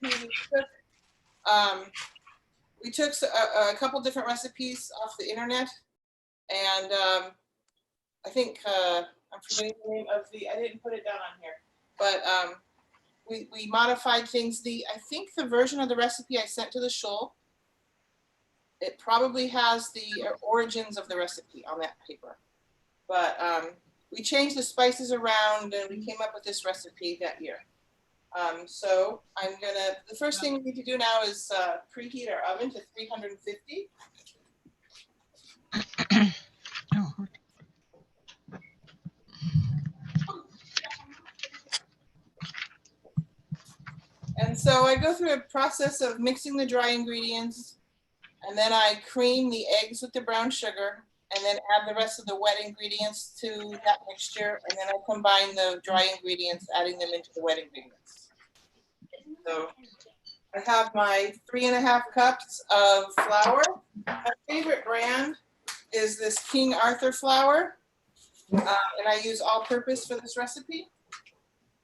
recipe. We took a couple different recipes off the internet, and I think I'm forgetting the name of the. I didn't put it down on here, but we modified things. I think the version of the recipe I sent to the shul, it probably has the origins of the recipe on that paper, but we changed the spices around and we came up with this recipe that year. So the first thing we need to do now is preheat our oven to 350. And so I go through a process of mixing the dry ingredients, and then I cream the eggs with the brown sugar, and then add the rest of the wet ingredients to that mixture, and then I combine the dry ingredients, adding them into the wet ingredients. So I have my 3.5 cups of flour. My favorite brand is this King Arthur flour, and I use all-purpose for this recipe.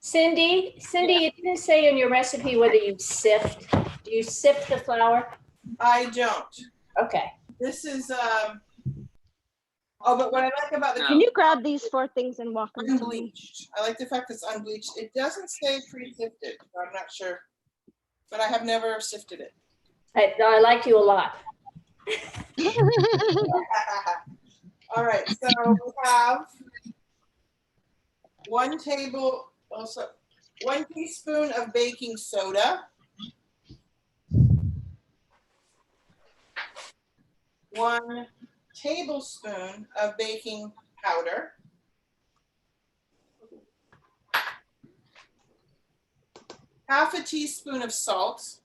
Cindy, you didn't say in your recipe whether you sift. Do you sift the flour? I don't. Okay. This is oh, but what I like about the Can you grab these 4 things and walk them to me? unbleached. I like the fact it's unbleached. It doesn't say pre-sifted, so I'm not sure, but I have never sifted it. I like you a lot. All right, so we have 1 teaspoon of baking soda, 1 tablespoon of baking powder, 1/2 teaspoon of salt.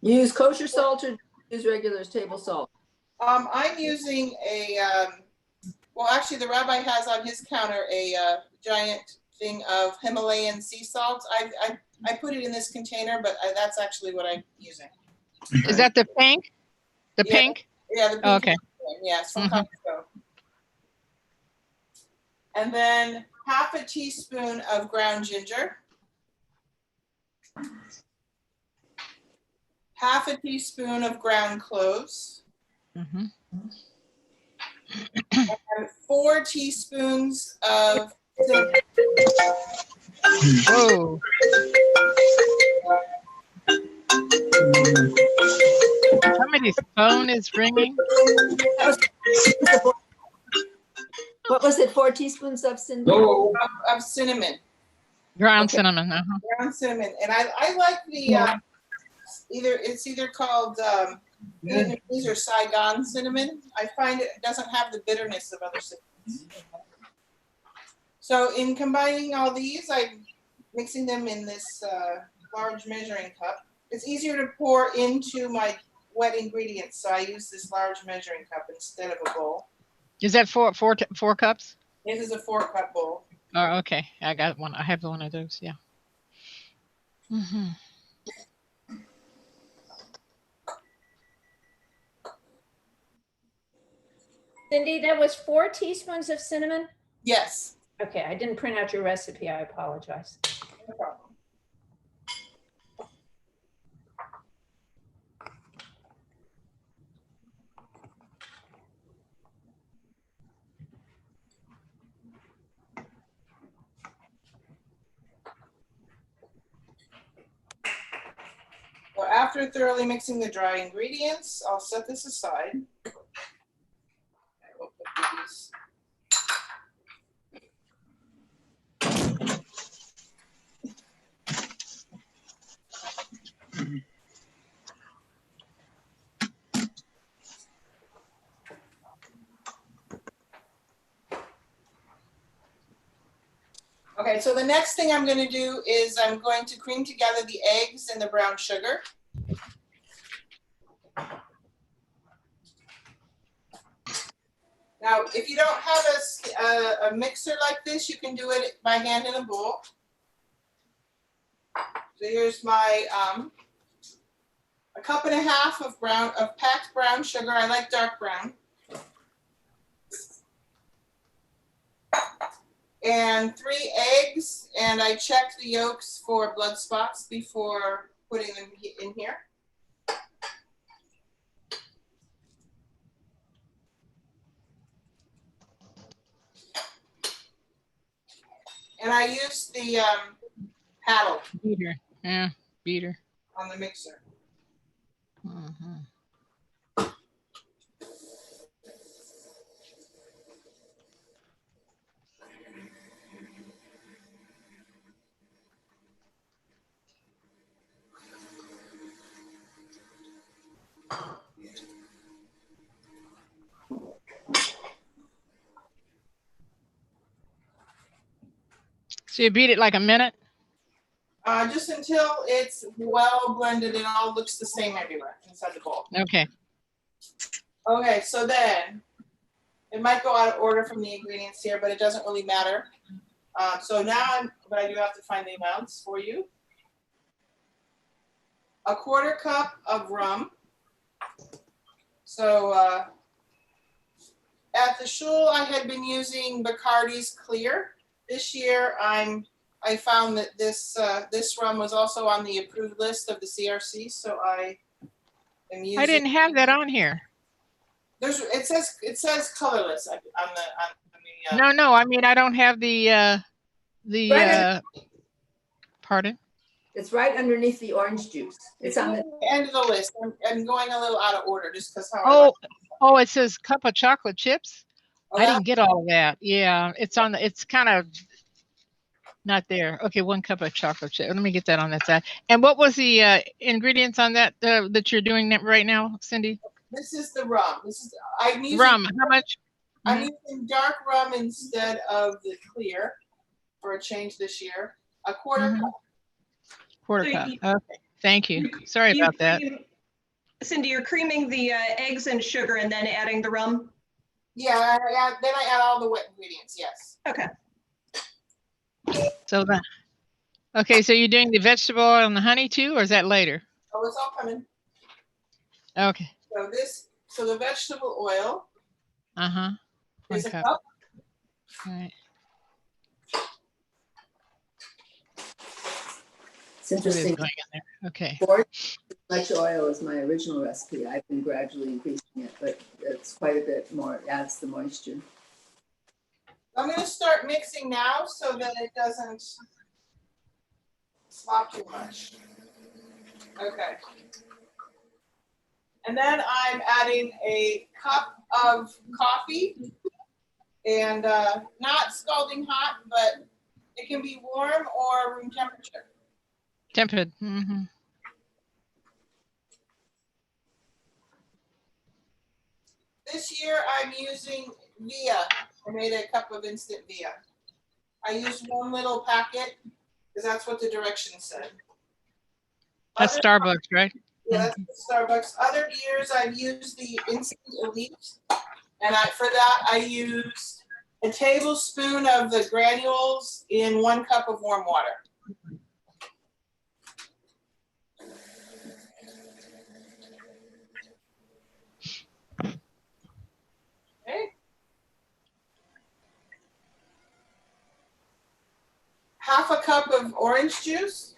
You use kosher salt or use regular table salt? I'm using a, well, actually the rabbi has on his counter a giant thing of Himalayan sea salt. I put it in this container, but that's actually what I'm using. Is that the pink? The Yeah, pink? Yeah, the pink Okay. one. Yeah, it's from Costco. And then 1/2 teaspoon of ground ginger, 1/2 teaspoon of ground cloves, Mm-hmm. and 4 teaspoons of cinnamon. Whoa. Somebody's phone is ringing. What was it, 4 teaspoons of cinnamon? Of cinnamon. Ground cinnamon. Uh-huh. Ground cinnamon. And I like the it's either called Vietnamese or Saigon cinnamon. I find it doesn't have the bitterness of other cinnamons. So in combining all these, I'm mixing them in this large measuring cup. It's easier to pour into my wet ingredients, so I use this large measuring cup instead of a bowl. Is that four cups? This is a 4-cup bowl. Oh, okay. I got one. I have one of those. Yeah. Mm-hmm. Cindy, that was 4 teaspoons of cinnamon? Yes. Okay, I didn't print out your recipe. I apologize. No problem. Well, after thoroughly mixing the dry ingredients, I'll set this aside. I will put these. Okay, so the next thing I'm going to do is I'm going to cream together the eggs and the brown sugar. Now, if you don't have a mixer like this, you can do it by hand in a bowl. So here's my 1.5 cups of packed brown sugar. I like dark brown. and 3 eggs, and I checked the yolks for blood spots before putting them in here. And I used the paddle Beater. Yeah, beater. on the mixer. Mhm. So you beat it like a minute? Just until it's well blended and all looks the same everywhere inside the bowl. Okay. Okay, so then it might go out of order from the ingredients here, but it doesn't really matter. So now but I do have to find the amounts for you. 1/4 cup of rum. So at the shul, I had been using Bacardi's Clear. This year, I found that this rum was also on the approved list of the CRC, so I am using. I didn't have that on here. It says colorless on the. No. I mean, I don't have the pardon? It's right underneath the orange juice. It's on the, end of the list. I'm going a little out of order just because how. Oh, it says cup of chocolate chips. Oh, I didn't get all of that. Yeah, it's on the, it's kind of not there. Okay, 1 cup of chocolate chip. Let me get that on that side. And what was the ingredients on that that you're doing right now, Cindy? This is the rum. I'm using Rum. How much? I'm using dark rum instead of the clear for a change this year. 1/4 cup. 1/4 cup. Okay, thank you. Sorry about that. Cindy, you're creaming the eggs and sugar and then adding the rum? Yeah, then I add all the wet ingredients, yes. Okay. So okay, so you're doing the vegetable oil and the honey too, or is that later? Oh, it's all coming. Okay. So the vegetable oil One is a cup. cup. All right. it's interesting. Going in there. Okay. 4 much oil is my original recipe. I've been gradually increasing it, but it's quite a bit more. It adds the moisture. I'm going to start mixing now so that it doesn't slop too much. Okay. And then I'm adding a cup of coffee, and not scalding hot, but it can be warm or room temperature. Tempered. This year I'm using Via. I made a cup of instant Via. I used 1 little packet because that's what the directions said. That's Starbucks, right? Yeah, that's Starbucks. Other years I've used the Instant Elite, and for that I used a tablespoon of the granules in 1 cup of warm water. Okay. 1/2 cup of orange juice.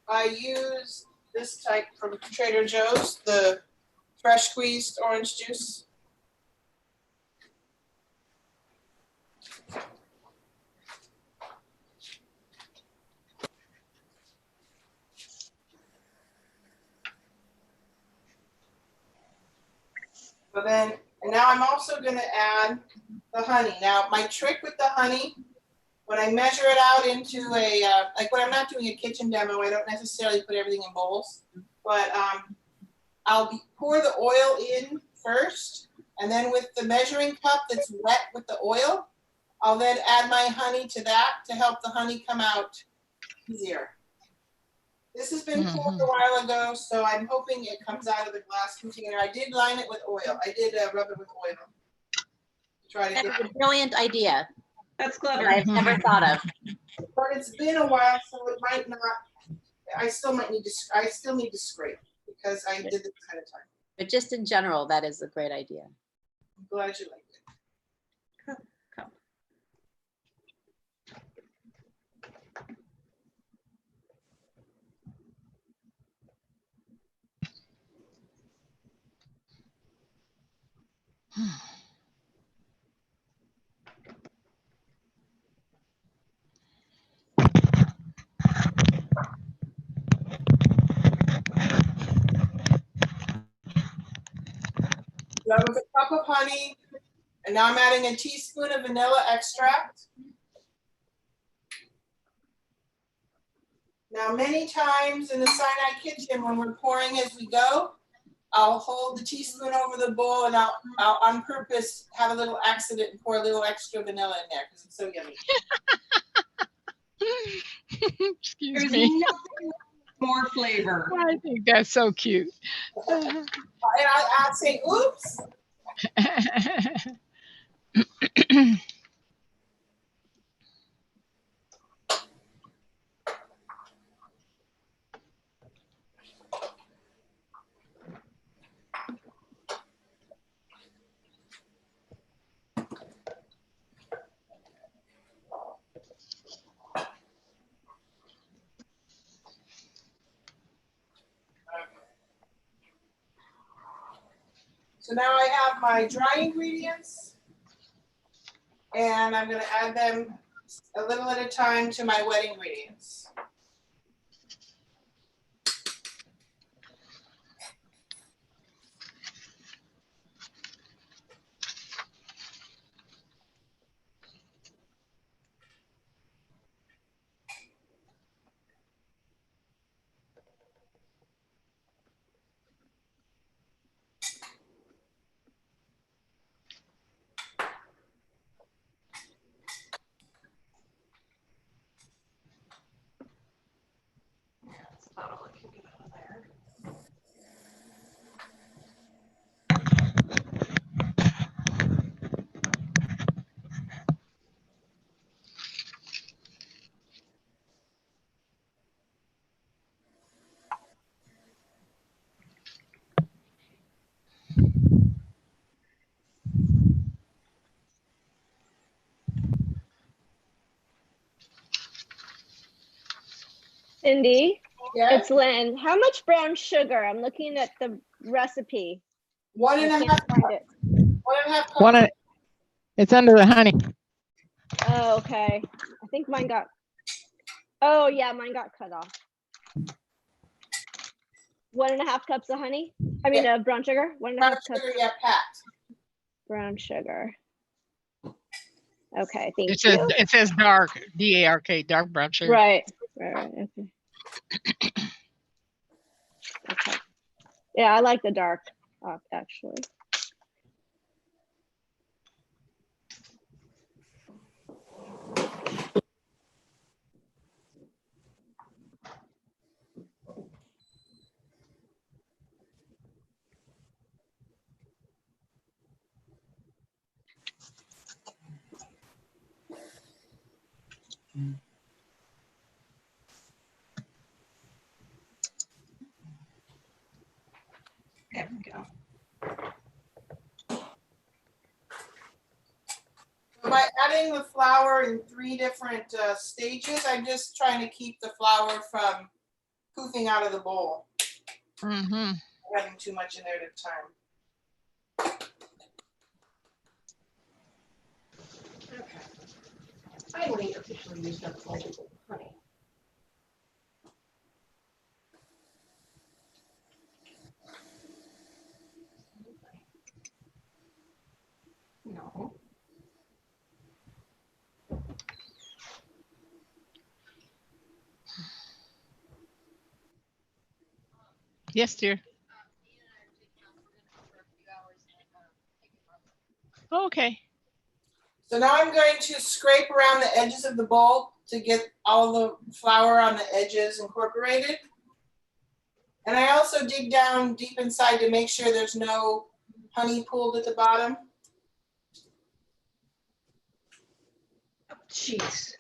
I use this type from Trader Joe's, the fresh squeezed orange juice. So then, and now I'm also going to add the honey. Now, my trick with the honey, when I measure it out into a, like when I'm not doing a kitchen demo, I don't necessarily put everything in bowls, but I'll pour the oil in first, and then with the measuring cup that's wet with the oil, I'll then add my honey to that to help the honey come out easier. This has been poured a while ago, so I'm hoping it comes out of the glass container. I did line it with oil. I did rub it with oil. Try to That's get a brilliant idea That's that clever. I've never thought of. But it's been a while, so it might not I still need to scrape because I did this ahead of time. But just in general, that is a great idea. I'm glad you like it. Come. That was a cup of honey, and now I'm adding a teaspoon of vanilla extract. Now, many times in the Sinai kitchen, when we're pouring as we go, I'll hold the teaspoon over the bowl and I'll on purpose have a little accident and pour a little extra vanilla in there because it's so yummy. Excuse There's me. nothing more flavor. I think that's so cute. And I'll say, oops. So now I have my dry ingredients, and I'm going to add them a little at a time to my wet ingredients. Cindy, Yeah, it's Lynn. How much brown sugar? I'm looking at the recipe. one I and a can't half, find it. 1.5 cups. It's under the honey. Oh, okay. I think mine got. Oh yeah, mine got cut off. 1.5 cups of honey. I mean, brown sugar. 1.5 Brown cups sugar, yeah, packed. brown sugar. Okay, thank It you. says dark, DARK, dark brown sugar. Right. Okay. Okay. Yeah, I like the dark, actually. There we go. By adding the flour in 3 different stages, I'm just trying to keep the flour from poofing out of the bowl. Mm-hmm. Having too much in there at a time. Okay. Finally, officially used up all the honey. No. Yes, dear. Okay. So now I'm going to scrape around the edges of the bowl to get all the flour on the edges incorporated. And I also dig down deep inside to make sure there's no honey pooled at the bottom. Jeez.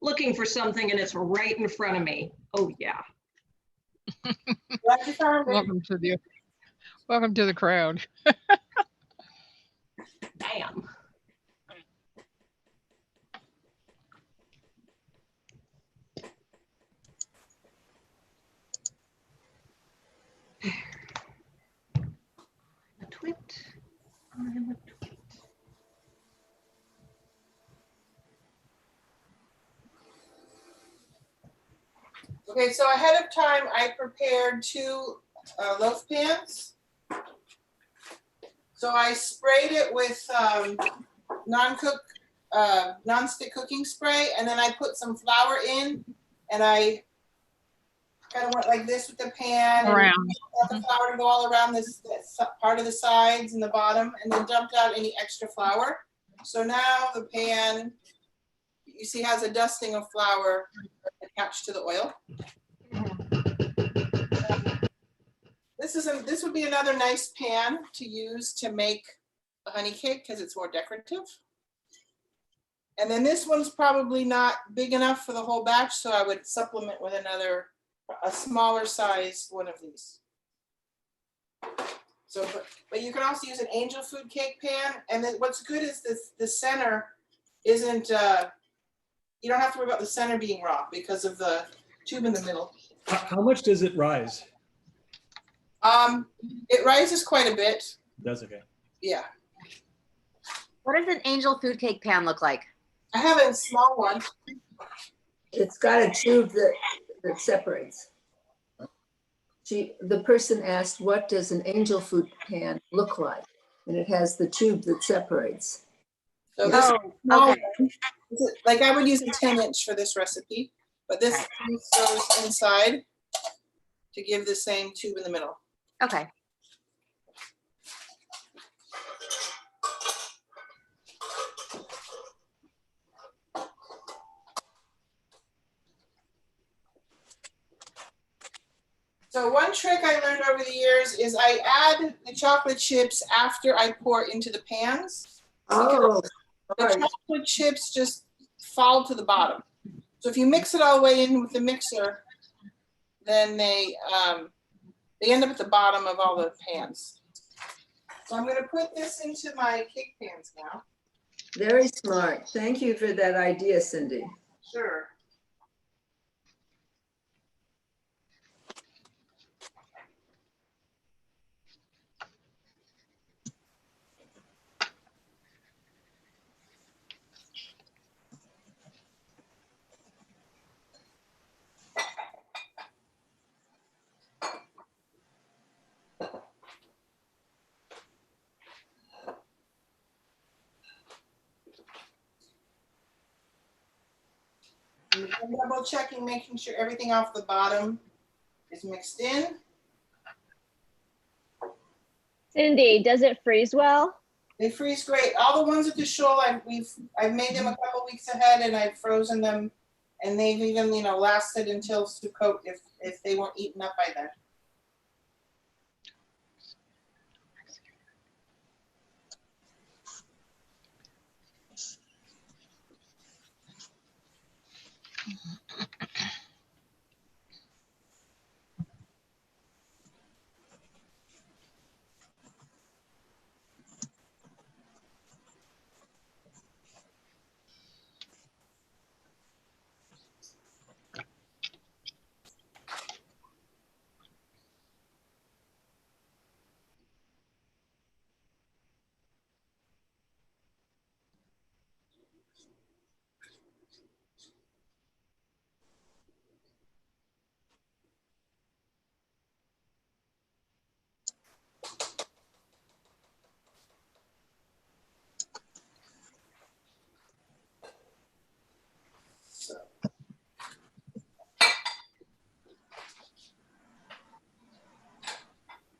looking for something and it's right in front of me. Oh, yeah. Glad you found it. Welcome to the crowd. Bam. A twit. I'm a twit. Okay, so ahead of time, I prepared 2 loaf pans. So I sprayed it with non-stick cooking spray, and then I put some flour in, and I kind of went like this with the pan. Around. And got the flour to go all around this part of the sides and the bottom, and then dumped out any extra flour. So now the pan, you see, has a dusting of flour attached to the oil. This would be another nice pan to use to make a honey cake because it's more decorative. And then this one's probably not big enough for the whole batch, so I would supplement with a smaller size one of these. So, but you can also use an angel food cake pan. And then what's good is the center isn't, you don't have to worry about the center being raw because of the tube in the middle. How much does it rise? It rises quite a bit. That's okay. Yeah. What does an angel food cake pan look like? I have a small one. It's got a tube that separates. The person asked, what does an angel food pan look like? And it has the tube that separates. So this Oh, small okay. one, like I would use a 10-inch for this recipe, but this piece goes inside to give the same tube in the middle. Okay. So one trick I learned over the years is I add the chocolate chips after I pour into the pans. Oh, The all right. chocolate chips just fall to the bottom. So if you mix it all the way in with the mixer, then they end up at the bottom of all the pans. So I'm going to put this into my cake pans now. Very smart. Thank you for that idea, Cindy. Sure. I'm double checking, making sure everything off the bottom is mixed in. Cindy, does it freeze well? They freeze great. All the ones at the shoal, I've made them a couple weeks ahead and I've frozen them, and they've even lasted until Sukkot if they weren't eaten up by then.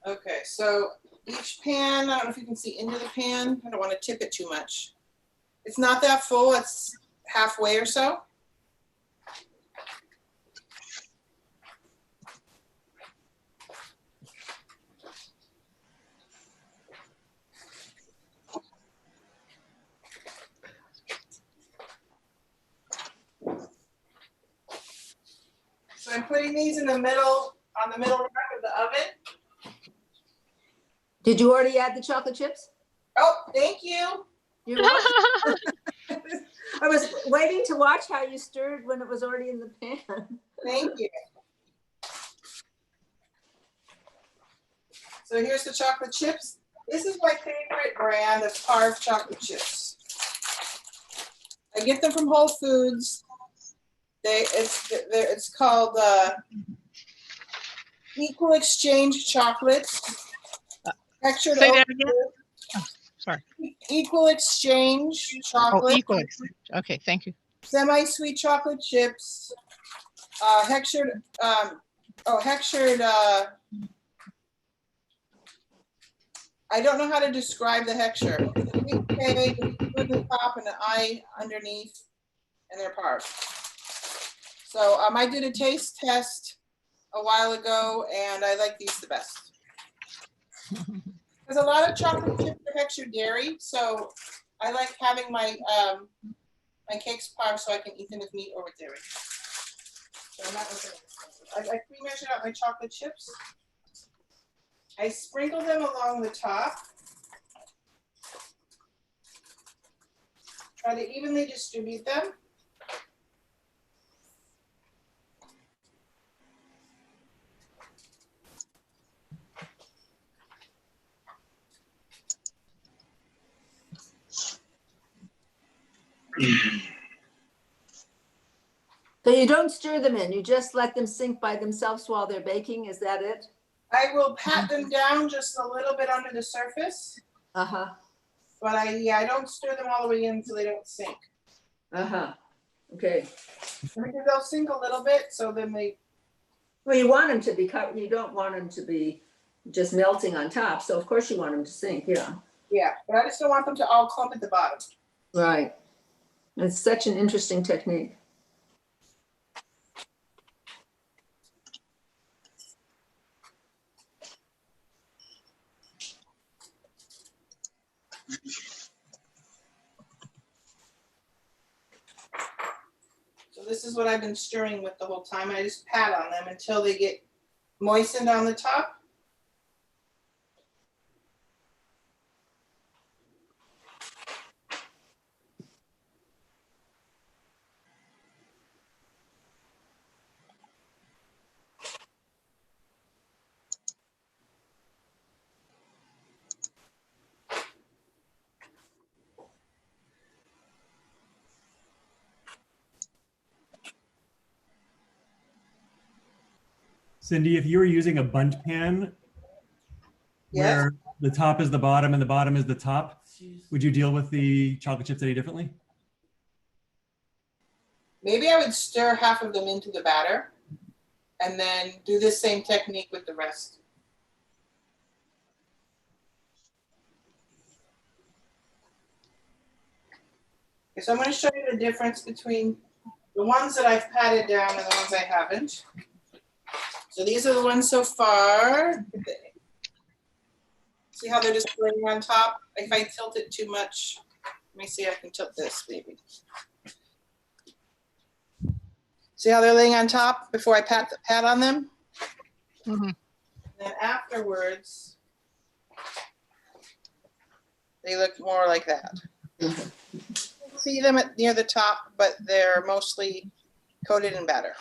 Okay, so each pan, I don't know if you can see into the pan. I don't want to tip it too much. It's not that full, it's halfway or so. I'm putting these in the middle, on the middle rack of the oven. Did you already add the chocolate chips? Oh, thank you. You're welcome. I was waiting to watch how you stirred when it was already in the pan. Thank you. So here's the chocolate chips. This is my favorite brand of carved chocolate chips. I get them from Whole Foods. It's called Equal Exchange Chocolate. Textured Say that oat again? milk. Oh, sorry. Equal Exchange Oh, Chocolate. equal exchange. Okay, thank you. Semi-sweet chocolate chips. Hextured, I don't know how to describe the hexture. It's a big K with a U at the top and an I underneath, and they're parved. So I did a taste test a while ago, and I like these the best. There's a lot of chocolate chips are hextured dairy, so I like having my my cakes parved so I can eat them with meat or with dairy. So I'm not looking at this. I pre-measured out my chocolate chips. I sprinkle them along the top. Try to evenly distribute them. So you don't stir them in, you just let them sink by themselves while they're baking, is that it? I will pat them down just a little bit under the surface, Uh-huh, but I don't stir them all the way in so they don't sink. uh-huh, okay. Because they'll sink a little bit, so then they, Well, you want them to be cut, you don't want them to be just melting on top, so of course you want them to sink, yeah. yeah, but I just don't want them to all clump at the bottom. Right. It's such an interesting technique. So this is what I've been stirring with the whole time. I just pat on them until they get moistened on the top. Cindy, if you were using a bundt pan Yes. where the top is the bottom and the bottom is the top, would you deal with the chocolate chips any differently? Maybe I would stir half of them into the batter and then do this same technique with the rest. Okay, so I'm going to show you the difference between the ones that I've patted down and the ones I haven't. So these are the ones so far. See how they're just laying on top? If I tilt it too much, let me see if I can tilt this maybe. See how they're laying on top before I pat on them? Mm-hmm. And then afterwards, they look more like that. See them near the top, but they're mostly coated in batter.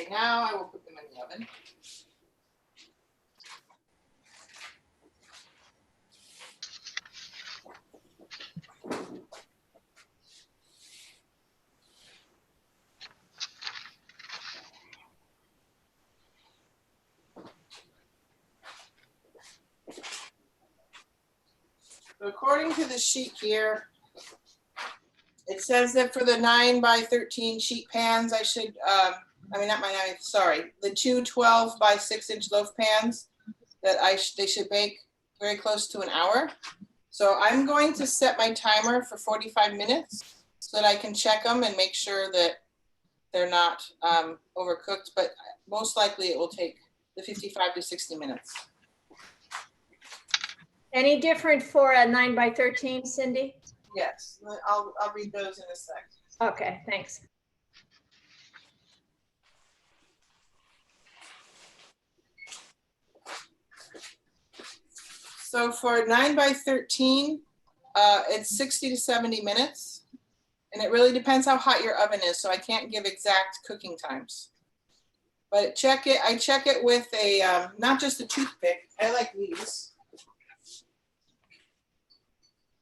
now. I will put them in the oven. So according to the sheet here, it says that for the 9 by 13 sheet pans, I should, not my 9, sorry, the two 12 by 6 inch loaf pans that they should bake very close to an hour. So I'm going to set my timer for 45 minutes so that I can check them and make sure that they're not overcooked, but most likely it will take the 55 to 60 minutes. Any different for a 9 by 13, Cindy? Yes, I'll read those in a sec. Okay, thanks. So for 9 by 13, it's 60 to 70 minutes. And it really depends how hot your oven is, so I can't give exact cooking times. But I check it with a, not just a toothpick, I like these.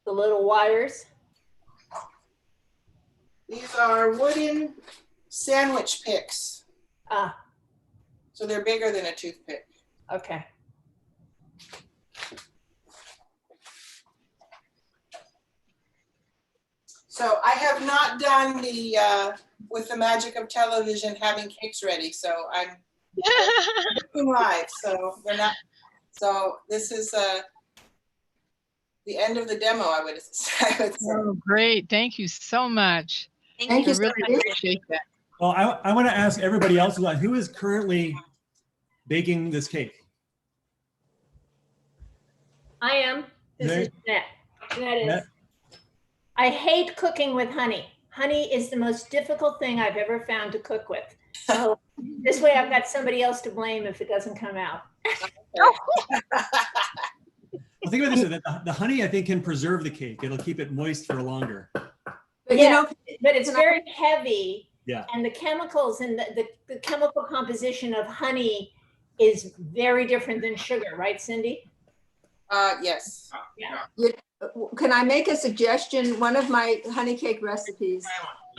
The little wires. These are wooden sandwich picks. Ah, So they're bigger than a toothpick. okay. So I have not done the, with the magic of television, having cakes ready. So I'm cooking live, so they're not, so this is the end of the demo, I would say. Oh, great. Thank you so much. Thank I you, really Cindy. appreciate that. Well, I want to ask everybody else, who is currently baking this cake? I am. This is Jeanette. Jeanette is. Jeanette? I hate cooking with honey. Honey is the most difficult thing I've ever found to cook with. So this way I've got somebody else to blame if it doesn't come out. Well, think about this, that the honey, I think, can preserve the cake. It'll keep it moist for longer. But Yeah, but it's very heavy. Yeah. And the chemicals and the chemical composition of honey is very different than sugar, right, Cindy? Yes. Yeah. can I make a suggestion? One of my honey cake recipes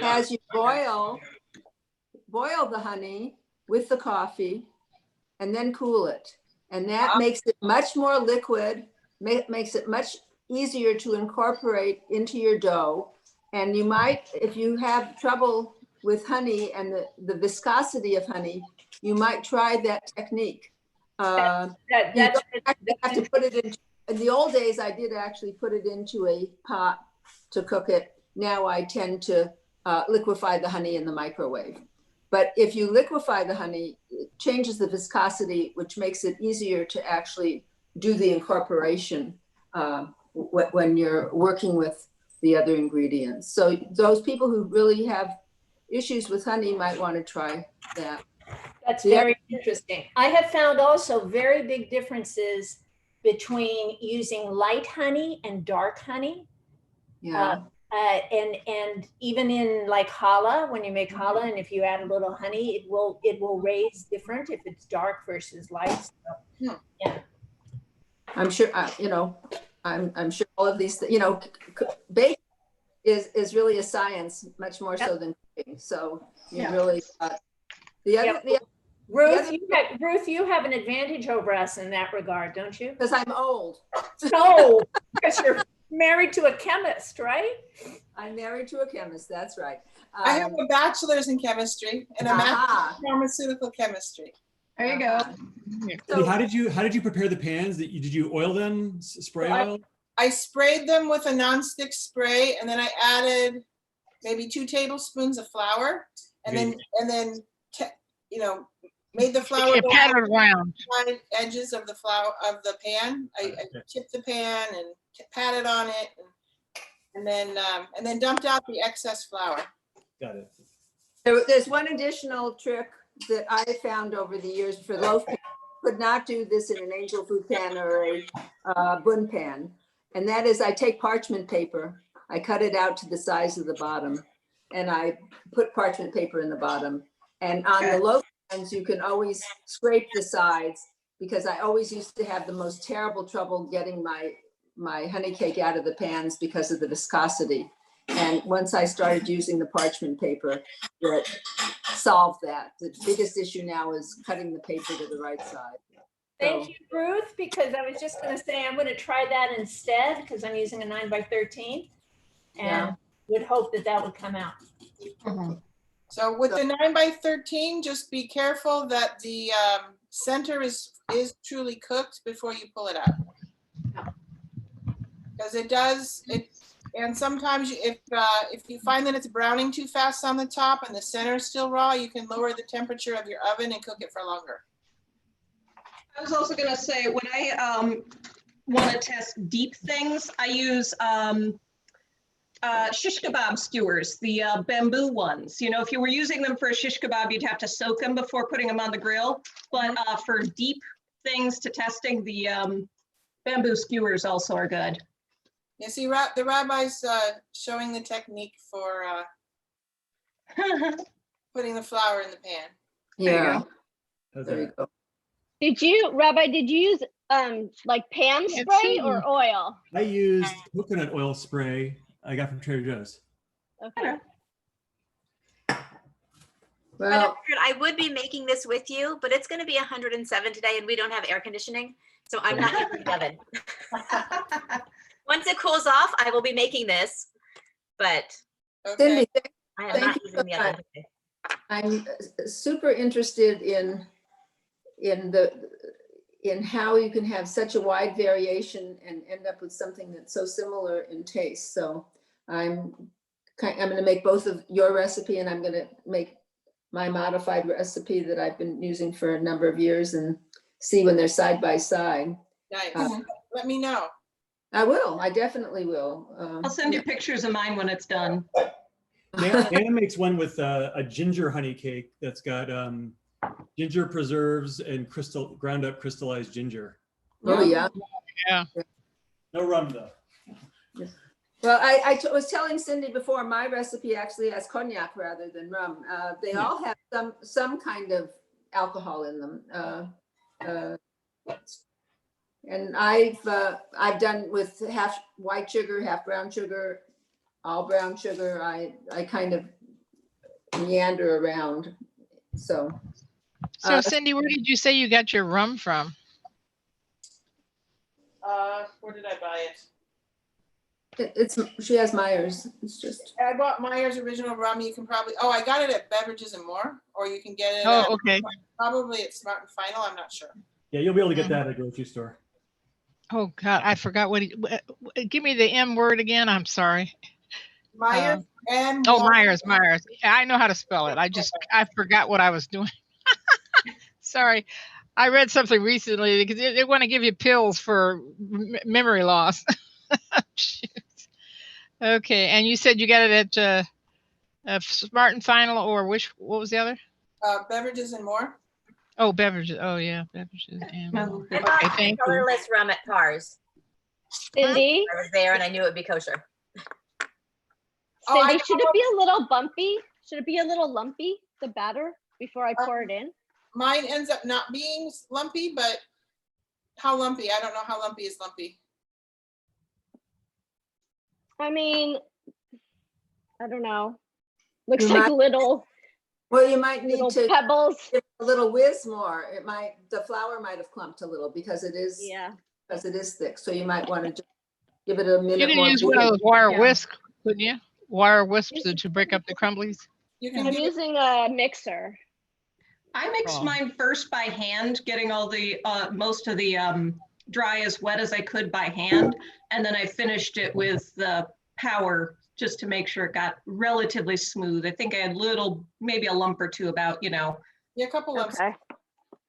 has you boil the honey with the coffee and then cool it. And that makes it much more liquid, makes it much easier to incorporate into your dough. And you might, if you have trouble with honey and the viscosity of honey, you might try that technique. You don't have to put it in the old days, I did actually put it into a pot to cook it. Now I tend to liquefy the honey in the microwave. But if you liquefy the honey, it changes the viscosity, which makes it easier to actually do the incorporation when you're working with the other ingredients. So those people who really have issues with honey might want to try that. That's very interesting. I have found also very big differences between using light honey and dark honey. Yeah. And even in like challah, when you make challah, and if you add a little honey, it will raise different if it's dark versus light. So, yeah. I'm sure, I'm sure all of these, baking is really a science, much more so than cooking. So you really, Ruth, you have an advantage over us in that regard, don't you? because I'm old. No, because you're married to a chemist, right? I'm married to a chemist, that's right. I have a bachelor's in chemistry and a master's in pharmaceutical chemistry. There you go. So how did you prepare the pans? Did you oil them, spray oil? I sprayed them with a nonstick spray, and then I added maybe 2 tablespoons of flour, and then made the flour go Pat it around. on the edges of the flour of the pan. I tipped the pan and patted on it, and then dumped out the excess flour. Got it. There's one additional trick that I found over the years for loaf pan. Could not do this in an angel food pan or a bun pan. And that is I take parchment paper, I cut it out to the size of the bottom, and I put parchment paper in the bottom. And on the loaf pans, you can always scrape the sides, because I always used to have the most terrible trouble getting my honey cake out of the pans because of the viscosity. And once I started using the parchment paper, that solved that. The biggest issue now is cutting the paper to the right side. Thank you, Ruth, because I was just gonna say, I'm gonna try that instead, because I'm using a 9x13. Yeah. And would hope that that would come out. So with the 9x13, just be careful that the center is truly cooked before you pull it out. Because it does, and sometimes if you find that it's browning too fast on the top and the center is still raw, you can lower the temperature of your oven and cook it for longer. I was also going to say, when I want to test deep things, I use shish kebab skewers, the bamboo ones. You know, if you were using them for a shish kebab, you'd have to soak them before putting them on the grill. But for deep things to testing, the bamboo skewers also are good. You see, the rabbi's showing the technique for putting the flour in the pan. Yeah. How's There you that? go. Rabbi, did you use like pan Can't spray see. or oil? I used coconut oil spray I got from Trader Joe's. Okay. Well, I would be making this with you, but it's going to be 107 today and we don't have air conditioning. So I'm not using the oven. Once it cools off, I will be making this, but Okay. Cindy, I am Thank not you using the so oven much. today. I'm super interested in how you can have such a wide variation and end up with something that's so similar in taste. So I'm going to make both of your recipe, and I'm going to make my modified recipe that I've been using for a number of years, and see when they're side by side. Nice. Let me know. I will. I definitely will. I'll send you pictures of mine when it's done. Nana makes one with a ginger honey cake that's got ginger preserves and ground up crystallized ginger. Oh yeah. Yeah. No rum though. Well, I was telling Cindy before, my recipe actually has cognac rather than rum. They all have some kind of alcohol in them. And I've done with half white sugar, half brown sugar, all brown sugar. I kind of meander around. So Cindy, where did you say you got your rum from? Where did I buy it? she has Myers. It's just I bought Myers original rum. You can probably, I got it at Beverages and More, or you can get it Oh, okay. probably at Smart and Final. I'm not sure. Yeah, you'll be able to get that at a grocery store. Oh God, I forgot give me the M word again. I'm sorry. Myers and Oh, More. Myers. I know how to spell it. I forgot what I was doing. Sorry. I read something recently because they want to give you pills for memory loss. Shoot. Okay. And you said you got it at Smart and Final, or what was the other? Beverages and More. Oh, beverages. Oh yeah. Beverages. And I bought okay, thank you. colorless rum at Cars. Cindy, I was there and I knew it would be kosher. Cindy, should it be a little bumpy? Should it be a little lumpy, the batter, before I pour it in? Mine ends up not being lumpy, but how lumpy? I don't know how lumpy is lumpy. I mean, I don't know. Looks You like might- little well, you might need to pebbles. give it a little whiz more. The flour might have clumped a little because it is thick. So you might want to just give it a minute You can more. use one of those wire Yeah. whisks, couldn't you? Wire whisks to break up the crumblies. You can I'm give it, using a mixer. I mixed Oh. mine first by hand, getting all the most of the dry as wet as I could by hand, and then I finished it with the power just to make sure it got relatively smooth. I think I had maybe a lump or two about, yeah, a couple lumps. Okay.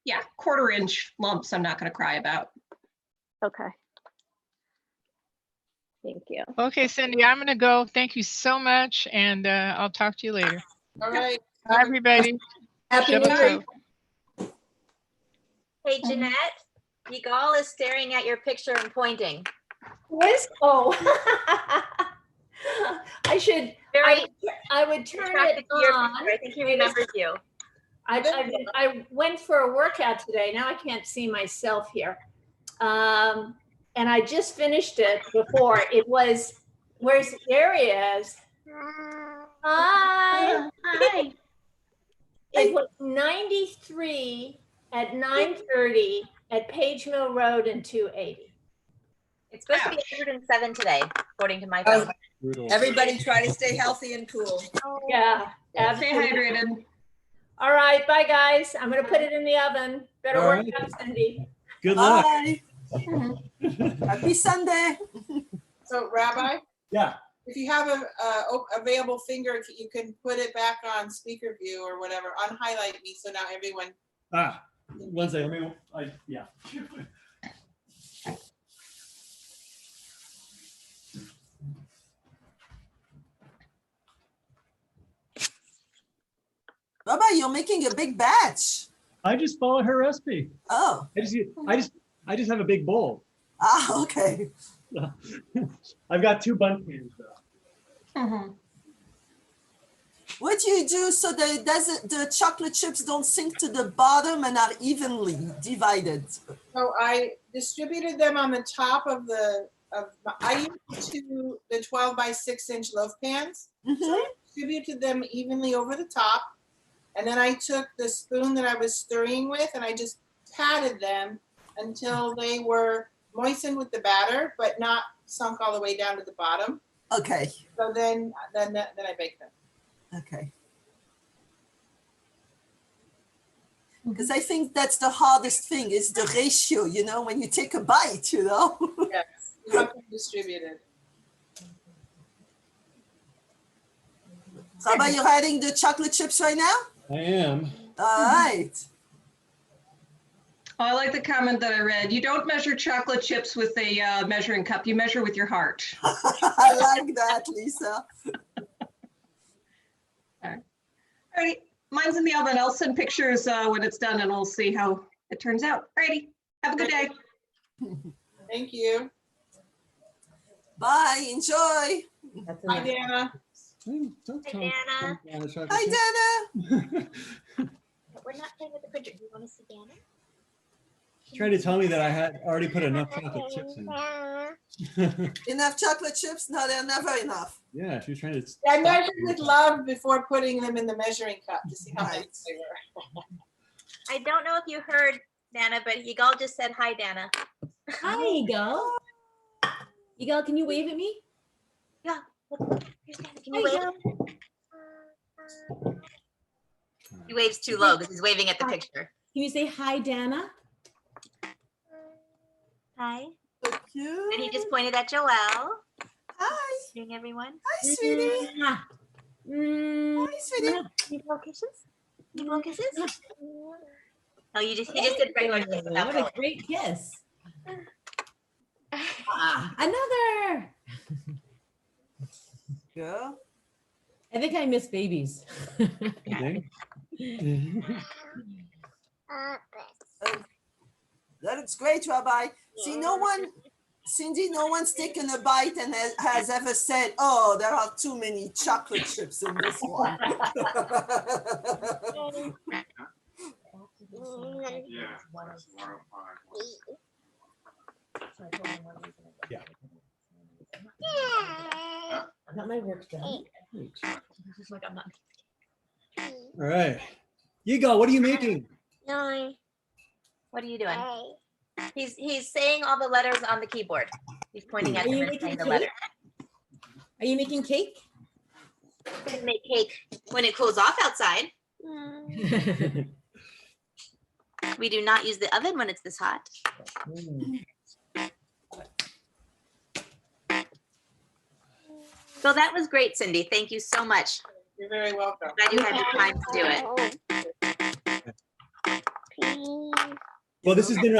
yeah, 1/4 inch lumps I'm not going to cry about. Okay. Thank you. Okay, Cindy, I'm going to go. Thank you so much. And I'll talk to you later. All right. Bye, everybody. Happy New Shabbat Year. tov. Hey, Jeanette, Yigal is staring at your picture and pointing. Whiz? Oh. I Very would turn it attracted to your on. picture. I think he remembers you. I went for a workout today. Now I can't see myself here. And I just finished it before. It was, there he is. Hi. Hi. It was 93 at 9:30 at Page Mill Road and 280. It's supposed to be 107 today, according to my Oh, phone. Brutal. everybody try to stay healthy and cool. Yeah, Stay absolutely. hydrated. All right, bye guys. I'm gonna put it in the oven. Better All work right. out, Cindy. Good luck. Bye. Happy Sunday. So Rabbi, Yeah. if you have a available finger, if you can put it back on speaker view or whatever, unhighlight me so now everyone. Ah, one second. Let me, yeah. Baba, you're making a big batch. I just followed her recipe. Oh, I just have a big bowl. okay. I've got 2 bundt pans though. Mhm. What do you do so that the chocolate chips don't sink to the bottom and are evenly divided? So I distributed them on the top of I used the 12 by 6 inch loaf pans. So I distributed them evenly over the top. And then I took the spoon that I was stirring with and I just patted them until they were moistened with the batter, but not sunk all the way down to the bottom. Okay, So then I baked them. okay. Because I think that's the hardest thing is the ratio, you know, when you take a bite, you know. Yes, you have to distribute it. Rabbi, you're adding the chocolate chips right now? I am. All right. Oh, I like the comment that I read. You don't measure chocolate chips with a measuring cup. You measure with your heart. I like that, Lisa. Alrighty, mine's in the oven. I'll send pictures when it's done and we'll see how it turns out. Alrighty, have a good day. Thank you. Bye, enjoy. That's Hi, enough. Dana. Don't Hi, tell Dana. Dana chocolate Hi, chip. Dana. We're not playing with the printer. Do you want to see Dana? She tried to tell me that I had already put enough chocolate chips in. Enough chocolate chips? No, they're never enough. Yeah, she was trying to. I stop measured me. with love before putting them in the measuring cup to see how Right. nice they were. I don't know if you heard Dana, but Yigal just said hi, Dana. Hi, Yigal. Yigal, can you wave at me? Yeah. Here's Dana. Can you Hi, wave? Yigal. He waves too low because he's waving at the picture. Can you say hi, Dana? Hi. So cute. And he just pointed at Joelle. Hi. Seeing everyone. Hi, sweetie. Mwah. Mwah. Hi, sweetie. Need more kisses? Need more kisses? No, he just did regular kisses without What blowing. a great kiss. Another. Girl. I think I miss babies. Okay. That looks great, Rabbi. See, Cindy, no one's taken a bite and has ever said, oh, there are too many chocolate chips in this one. Yeah. Got my work done. All right. Yigal, what are you making? What are you doing? He's saying all the letters on the keyboard. He's pointing at Are you them and making saying the cake? letter. Are you making cake? We're gonna make cake when it cools off outside. We do not use the oven when it's this hot. So that was great, Cindy. Thank you so much. You're very welcome. Glad you had the time to do it. Well, this has been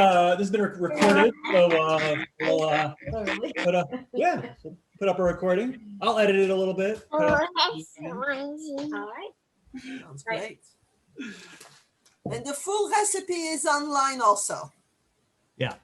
recorded, so we'll Oh, really? put up a recording. I'll edit it a little bit. All right. Sounds great. And the full recipe is online also. Yeah.